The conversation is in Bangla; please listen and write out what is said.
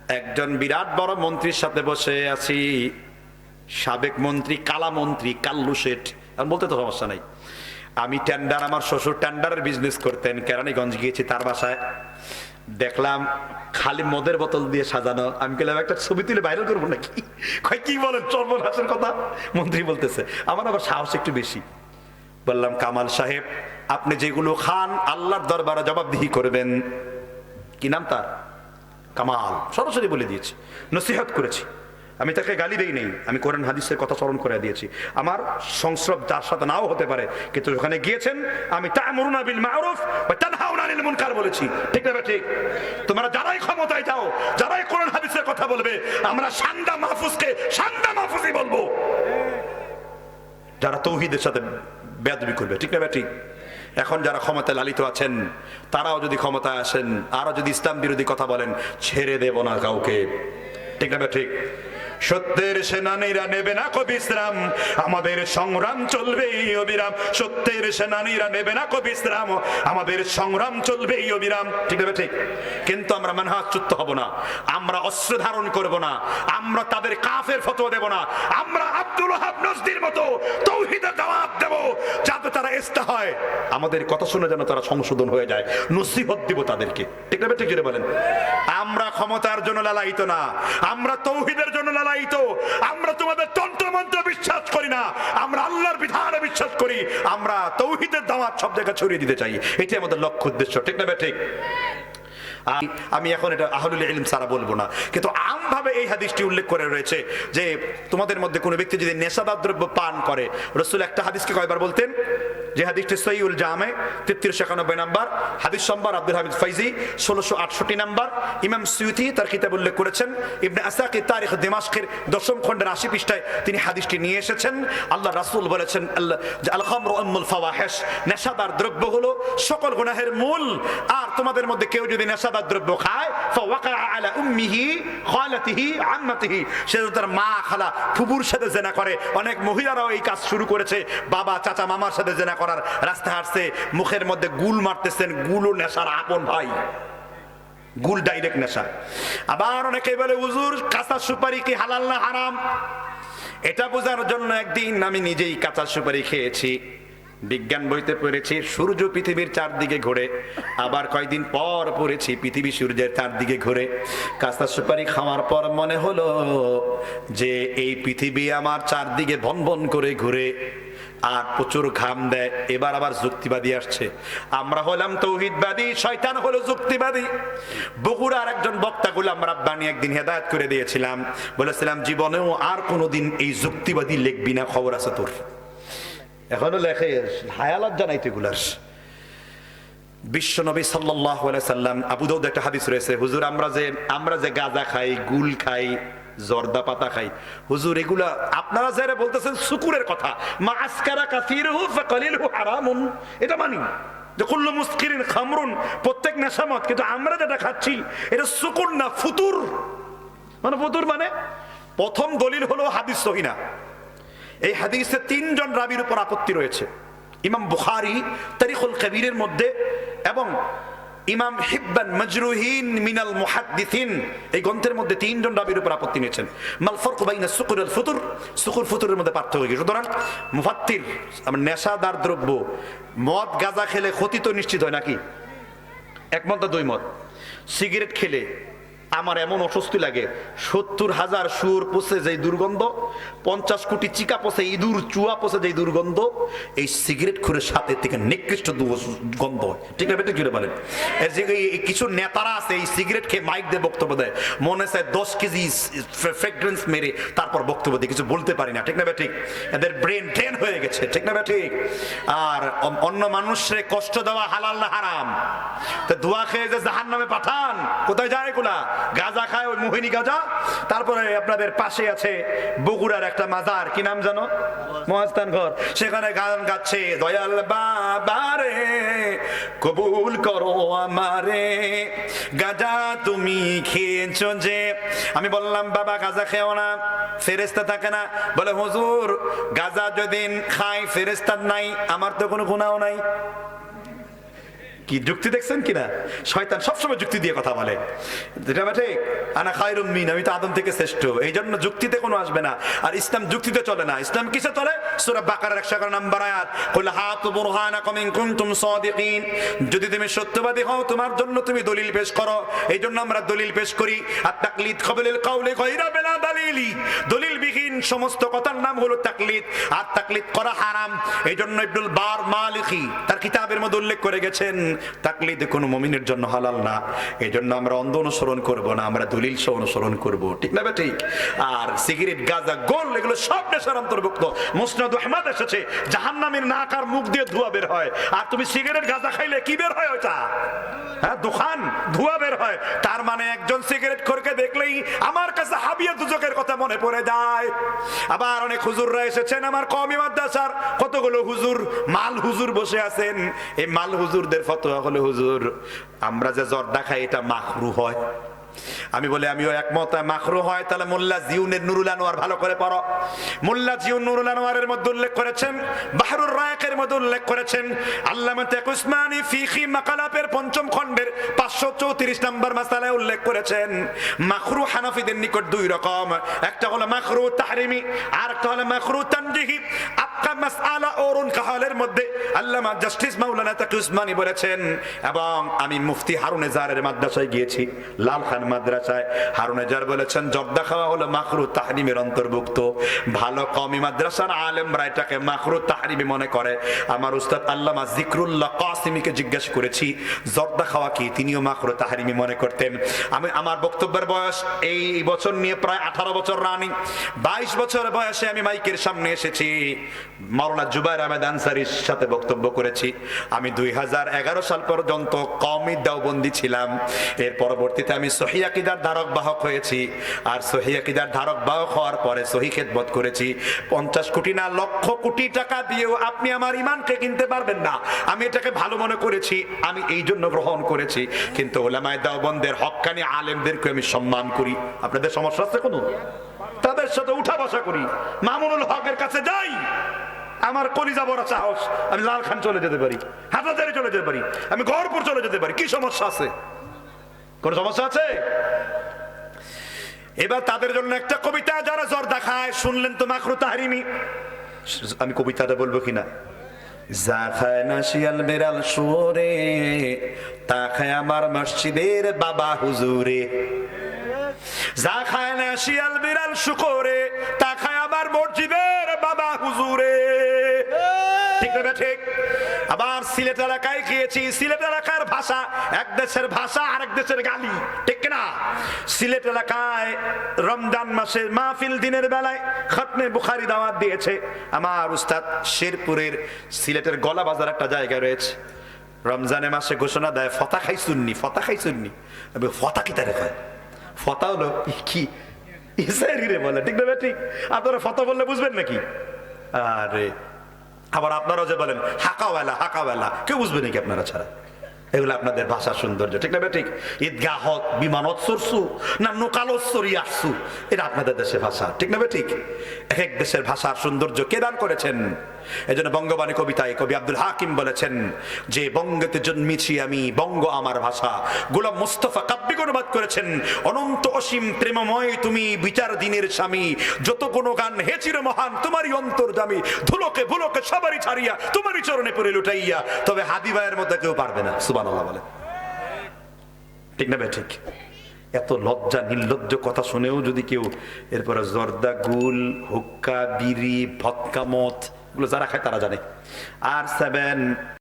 একজন বিরাট বড় মন্ত্রীর সাথে বসে আছি, সাবেক মন্ত্রী, কালা মন্ত্রী, কাল্লু শেঠ। আমি বলতে তো সমস্যা নাই। আমি টেন্ডার, আমার শ্বশুর টেন্ডারের বিজনেস করতেন, কেরানীগঞ্জ গিয়েছি তার বাসায়, দেখলাম খালি মদের বোতল দিয়ে সাজানো। আমি বললাম একটা ছবি তুলে ভাইরাল করবো নাকি? কয় কি বলেন, সর্বনাশের কথা। মন্ত্রী বলতেছে, আমার আবার সাহস একটু বেশি। বললাম, কামাল সাহেব, আপনি যেগুলো খান আল্লাহর দরবারে জবাবদিহি করবেন। কি নাম তার? কামাল। সরাসরি বলে দিয়েছি, নসিহত করেছি। আমি তাকে গালি দেই নেই, আমি কোরআন হাদিসের কথা স্মরণ করে দিয়েছি। আমার সংস্রব যার সাথে নাও হতে পারে, কিন্তু ওখানে গিয়েছেন আমি তা'মুরুনা বিল মা'রুফ ওয়া তানহাউনা আনিল মুনকার বলেছি। ঠিক না ঠিক? তোমরা যারাই ক্ষমতায় যাও, যারাই কোরআন হাদিসের কথা বলবে, আমরা শান্দা মাহফুজকে শান্দা মাহফুজই বলবো। যারা তৌহিদের সাথে বেয়াদবি করবে, ঠিক না ঠিক? এখন যারা ক্ষমতায় লালিত আছেন, তারাও যদি ক্ষমতায় আসেন, আরো যদি ইসলাম বিরোধী কথা বলেন, ছেড়ে দেব না কাউকে। ঠিক না ঠিক? সত্যের সেনানীরা নেবে না কো বিশ্রাম, আমাদের সংগ্রাম চলবে অবিরাম। সত্যের সেনানীরা নেবে না কো বিশ্রাম, আমাদের সংগ্রাম চলবে অবিরাম। ঠিক না ঠিক? কিন্তু আমরা মানহাজচ্যুত হব না, আমরা অস্ত্র ধারণ করব না, আমরা তাদের কাফের ফতোয়া দেব না। আমরা আব্দুল ওয়াহাব নজদীর মতো তৌহিদের দাওয়াত দেব, যাতে তারা ইস্তা হয়, আমাদের কথা শুনে যেন তারা সংশোধন হয়ে যায়। নসিহত দিব তাদেরকে। ঠিক না ঠিক? বলেন, আমরা ক্ষমতার জন্য লালায়িত না, আমরা তৌহিদের জন্য লালায়িত। আমরা তোমাদের তন্ত্রমন্ত্র বিশ্বাস করি না, আমরা আল্লাহর বিধানে বিশ্বাস করি। আমরা তৌহিদের দাওয়াত সব জায়গায় ছড়িয়ে দিতে চাই, এটাই আমাদের লক্ষ্য উদ্দেশ্য। ঠিক না ঠিক? আমি এখন এটা আহলুল ইলম সারা বলবো না, কিন্তু আমভাবে এই হাদিসটি উল্লেখ করে রয়েছে যে তোমাদের মধ্যে কোনো ব্যক্তি যদি নেশাদার দ্রব্য পান করে, রাসূল একটা হাদিসকে কয়বার বলতেন, যে হাদিসটি সহিহুল জামে 3391 নাম্বার হাদিস, সম্বার আব্দুল হামিদ ফাইজি 1668 নাম্বার। ইমাম সুয়ুতি তার কিতাব উল্লেখ করেছেন, ইবনে আসাকির তারিখ দিমাশকের 10ম খণ্ডের 80 পৃষ্ঠায় তিনি হাদিসটি নিয়ে এসেছেন। আল্লাহ রাসূল বলেছেন, আল খামরু উম্মুল ফাওয়াহিশ, নেশাদার দ্রব্য হলো সকল গুনাহের মূল। আর তোমাদের মধ্যে কেউ যদি নেশাদার দ্রব্য খায়, ফাওয়াকা আলা উম্মিহি খালাতিহি আম্মাতিহি, সে তার মা, খালা, ফুফুর সাথে জিনা করে। অনেক মহিলারাও এই কাজ শুরু করেছে, বাবা, চাচা, মামার সাথে জিনা করার। রাস্তায় হাঁটছে, মুখের মধ্যে গুল মারতেছেন, গুলও নেশার আপন ভাই, গুল ডাইরেক্ট নেশা। আবার অনেকে বলে, হুজুর কাঁচা সুপারি কি হালাল না হারাম? এটা বোঝার জন্য একদিন আমি নিজেই কাঁচা সুপারি খেয়েছি। বিজ্ঞান বইতে পড়েছি সূর্য পৃথিবীর চারদিকে ঘোরে, আবার কয়েকদিন পর পড়েছি পৃথিবী সূর্যের চারদিকে ঘোরে। কাঁচা সুপারি খাওয়ার পর মনে হলো যে এই পৃথিবী আমার চারদিকে ভন ভন করে ঘুরে আর প্রচুর ঘাম দেয়। এবার আবার যুক্তিবাদী আসছে, আমরা হলাম তৌহিদবাদী, শয়তান হলো যুক্তিবাদী। বগুড়ার একজন বক্তা গোলাম রাব্বানী একদিন হেদায়েত করে দিয়েছিলাম, বলেছিলাম জীবনেও আর কোনোদিন এই যুক্তিবাদী লিখবি না, খবর আছে তোর। এখনো লেখে, হায়ালাত জানাইতে গুলার। বিশ্ব নবী সাল্লাল্লাহু আলাইহি সাল্লাম, আবু দাউদ একটা হাদিস রয়েছে, হুজুর আমরা যে গাঁজা খাই, গুল খাই, জর্দা পাতা খাই, হুজুর এগুলা আপনারা যারা বলতেছেন শুকুরের কথা, মা আসকারা কাসীরুহু ফাকালিলুহু হারামুন, এটা মানি যে কুল্লু মুসকিরিন খামরুন, প্রত্যেক নেশামত, কিন্তু আমরা যেটা খাচ্ছি এটা শুকুর না, ফুতুর। মানে ফুতুর মানে প্রথম দলিল হলো হাদিস সহিহ না। এই হাদিসে 3 জন রাবীর উপর আপত্তি রয়েছে। ইমাম বুখারী তারিখুল কবীরের মধ্যে এবং ইমাম হিব্বান মাজরুহিন মিনাল মুহাদ্দিসিন এই গ্রন্থের মধ্যে 3 জন রাবীর উপর আপত্তি নিয়েছেন। মাল ফারকু বাইনা সুকুর ওয়াল ফুতুর, সুকুর ফুতুরের মধ্যে পার্থক্য কি? সুতরাং মুফাত্তির, নেশাদার দ্রব্য, মদ গাঁজা খেলে ক্ষতি তো নিশ্চিত হয় নাকি? একমত না দুই মত? সিগারেট খেলে আমার এমন অস্বস্তি লাগে, 70,000 সুর পচে যেই দুর্গন্ধ, 50 কোটি চিকা পচে, ইঁদুর চুয়া পচে যেই দুর্গন্ধ, এই সিগারেট খুরের সাথে থেকে নিকৃষ্ট গন্ধ। ঠিক আছে, জুড়ে বলেন। কিছু নেতারা আছে এই সিগারেট খেয়ে মাইক দিয়ে বক্তব্য দেয়, মনে চায় 10 কেজি ফ্রেগ্রেন্স মেরে তারপর বক্তব্য দিয়ে, কিছু বলতে পারি না। ঠিক না ঠিক? এদের ব্রেন ড্রেন হয়ে গেছে। ঠিক না ঠিক? আর অন্য মানুষরে কষ্ট দেওয়া হালাল না হারাম? তো ধোয়া খেয়ে যে জাহান্নামে পাঠান, কোথায় যায় এগুলা? গাঁজা খায়, ওই মোহিনী গাঁজা। তারপরে আপনাদের পাশে আছে বগুড়ার একটা মাজার, কি নাম জানো? মহাস্থান ঘর। সেখানে গান গাচ্ছে, দয়াল বাবারে কবুল করো আমারে, গাঁজা তুমি খেয়েছো যে। আমি বললাম, বাবা গাঁজা খেও না, ফেরেশতা থাকে না। বলে, হুজুর গাঁজা যদি খাই ফেরেশতা নাই, আমার তো কোনো গুনাহ নাই। কি যুক্তি দেখছেন কিনা? শয়তান সবসময় যুক্তি দিয়ে কথা বলে, যেটা ঠিক। আনা খায়রুম মিন, আমি তো আদম থেকে শ্রেষ্ঠ, এই জন্য যুক্তিতে কোনো আসবে না। আর ইসলাম যুক্তিতে চলে না, ইসলাম কিসে চলে? সূরা বাকারার 111 নম্বর আয়াত, কুল হাতু বুরহানাকুম ইন কুনতুম সাদিকিন, যদি তুমি সত্যবাদী হও তোমার জন্য তুমি দলিল পেশ করো। এই জন্য আমরা দলিল পেশ করি। আর তাকলিদ কবলিল কাউলি গায়রা বিলা দালিলি, দলিলবিহীন সমস্ত কথার নাম হলো তাকলিদ, আর তাকলিদ করা হারাম। এই জন্য ইবনুল বার মালিকি তার কিতাবের মধ্যে উল্লেখ করে গেছেন তাকলিদ কোনো মুমিনের জন্য হালাল না। এই জন্য আমরা অন্ধ অনুসরণ করব না, আমরা দলিল সহ অনুসরণ করব, ঠিক না? ঠিক। আর সিগারেট, গাঁজা, গোল, এগুলো সব নেশার অন্তর্ভুক্ত। মুসনাদ আহমদ এসেছে জাহান্নামের নাক আর মুখ দিয়ে ধোঁয়া বের হয়, আর তুমি সিগারেট গাঁজা খাইলে কি বের হয়? ওটা হ্যাঁ, দুখান ধোঁয়া বের হয়। তার মানে একজন সিগারেট খোরকে দেখলেই আমার কাছে হাবিয়া দুজকের কথা মনে পড়ে যায়। আবার অনেক হুজুররা এসেছেন আমার কওমি মাদ্রাসার, কতগুলো হুজুর, মাল হুজুর বসে আছেন। এই মাল হুজুরদের ফতোয়া হলো, হুজুর আমরা যে জর্দা খাই এটা মাকরু হয়। আমি বলে আমিও একমত, মাকরু হয়। তাহলে মোল্লা জিউনের নুরুল আনোয়ার ভালো করে পড়ো। মোল্লা জিউন নুরুল আনোয়ারের মধ্যে উল্লেখ করেছেন, বাহরুর রায়কের মধ্যে উল্লেখ করেছেন, আল্লামা তাকি উসমানী ফিকহি মাকালাতের ৫ম খণ্ডের ৫৩৪ নম্বর মাসালায় উল্লেখ করেছেন মাকরু হানাফিদের নিকট দুই রকম, একটা হলো মাকরু তাহরিমি আর একটা হলো মাকরু তানজিহি। আপকা মাসআলা অরুন কাহালের মধ্যে আল্লামা জাস্টিস মাওলানা তাকি উসমানী বলেছেন, এবং আমি মুফতি হারুনেজারের মাদ্রাসায় গিয়েছি, লাল খান মাদ্রাসায়, হারুনেজার বলেছেন জর্দা খাওয়া হলো মাকরু তাহরিমের অন্তর্ভুক্ত। ভালো কওমি মাদ্রাসার আলেমরা এটাকে মাকরু তাহরিমি মনে করে। আমার উস্তাদ আল্লামা জিকরুল্লাহ কাসিমিকে জিজ্ঞাসা করেছি জর্দা খাওয়া কি, তিনিও মাকরু তাহরিমি মনে করতেন। আমি আমার বক্তব্যের বয়স এই বছর নিয়ে প্রায় 18 বছর রানিং। 22 বছর বয়সে আমি মাইকের সামনে এসেছি, মাওলানা জুবায়ের আহমেদ আনসারীর সাথে বক্তব্য করেছি। আমি 2011 সাল পর্যন্ত কওমি দেওবন্দি ছিলাম। এর পরবর্তীতে আমি সহিহ আকীদার ধারক বাহক হয়েছি, আর সহিহ আকীদার ধারক বাহক হওয়ার পরে সহিহ খেদমত করেছি। 50 কোটি না লক্ষ কোটি টাকা দিয়েও আপনি আমার ঈমানকে কিনতে পারবেন না। আমি এটাকে ভালো মনে করেছি, আমি এই জন্য গ্রহণ করেছি। কিন্তু উলামায়ে দেওবন্দের হক্কানি আলেমদেরকে আমি সম্মান করি। আপনাদের সমস্যা আছে কোনো? তাদের সাথে উঠা বসা করি, মামুনুল হকের কাছে যাই, আমার কলিজা বড় সাহস, আমি লালখান চলে যেতে পারি, হাটাজারি চলে যেতে পারি, আমি গহরপুর চলে যেতে পারি। কি সমস্যা আছে? কোন সমস্যা আছে? এবার তাদের জন্য একটা কবিতা, যারা জর্দা খায়, শুনলেন তো মাকরু তাহরিমি। আমি কবিতাটা বলবো কিনা? যা খায় না শিয়াল বেড়াল শুয়োরে, তা খায় আমার মসজিদের বাবা হুজুরে। যা খায় না শিয়াল বিড়াল শুকরে, তা খায় আমার মসজিদের বাবা হুজুরে। ঠিক না ঠিক? আবার সিলেট এলাকায় গিয়েছি, সিলেট এলাকার ভাষা এক দেশের ভাষা আরেক দেশের গালি, ঠিক না? সিলেট এলাকায় রমজান মাসে মাহফিল দিনের বেলায় খতমে বুখারী দাওয়াত দিয়েছে আমার উস্তাদ। শেরপুরের সিলেটের গলা বাজার একটা জায়গা রয়েছে, রমজানের মাসে ঘোষণা দেয় ফতা খাই সুন্নি, ফতা খাই সুন্নি। ফতা কি তারে খায়? ফতা হলো কি ইসরায়েলি বলে, ঠিক না ঠিক? আপনারা ফতা বললে বুঝবেন নাকি? আরে আবার আপনারাও যে বলেন হাকাওয়ালা, হাকাওয়ালা, কেউ বুঝবে নাকি আপনারা ছাড়া? এগুলো আপনাদের ভাষার সৌন্দর্য, ঠিক না ঠিক? ঈদগাহ হক বিমানত সরসু না নোকালসরি আসু, এটা আপনাদের দেশের ভাষা, ঠিক না ঠিক? এক এক দেশের ভাষার সৌন্দর্য কে দান করেছেন? এই জন্য বঙ্গবাণী কবিতায় কবি আব্দুল হাকিম বলেছেন যে বঙ্গতে জন্মেছি আমি, বঙ্গ আমার ভাষা। গোলাম মুস্তাফা কাব্যিক অনুবাদ করেছেন অনন্ত অসীম প্রেমময় তুমি, বিচার দিনের স্বামী, যত কোনো গান হে চির মহান তোমারই অন্তর্যামী, ধুলোকে ভুলোকে সবারই ছাড়িয়া তোমারই চরণে পড়ে লুটাইয়া, তবে হাবিবায়ের মধ্যে কেউ পারবে না। সুবহানাল্লাহ বলে, ঠিক না ঠিক? এত লজ্জা নির্লজ্জ কথা শুনেও যদি কেউ এরপরে জর্দা, গুল, হুক্কা, বিড়ি, ভদকা, মদ, এগুলো যারা খায় তারা জানে। আর 7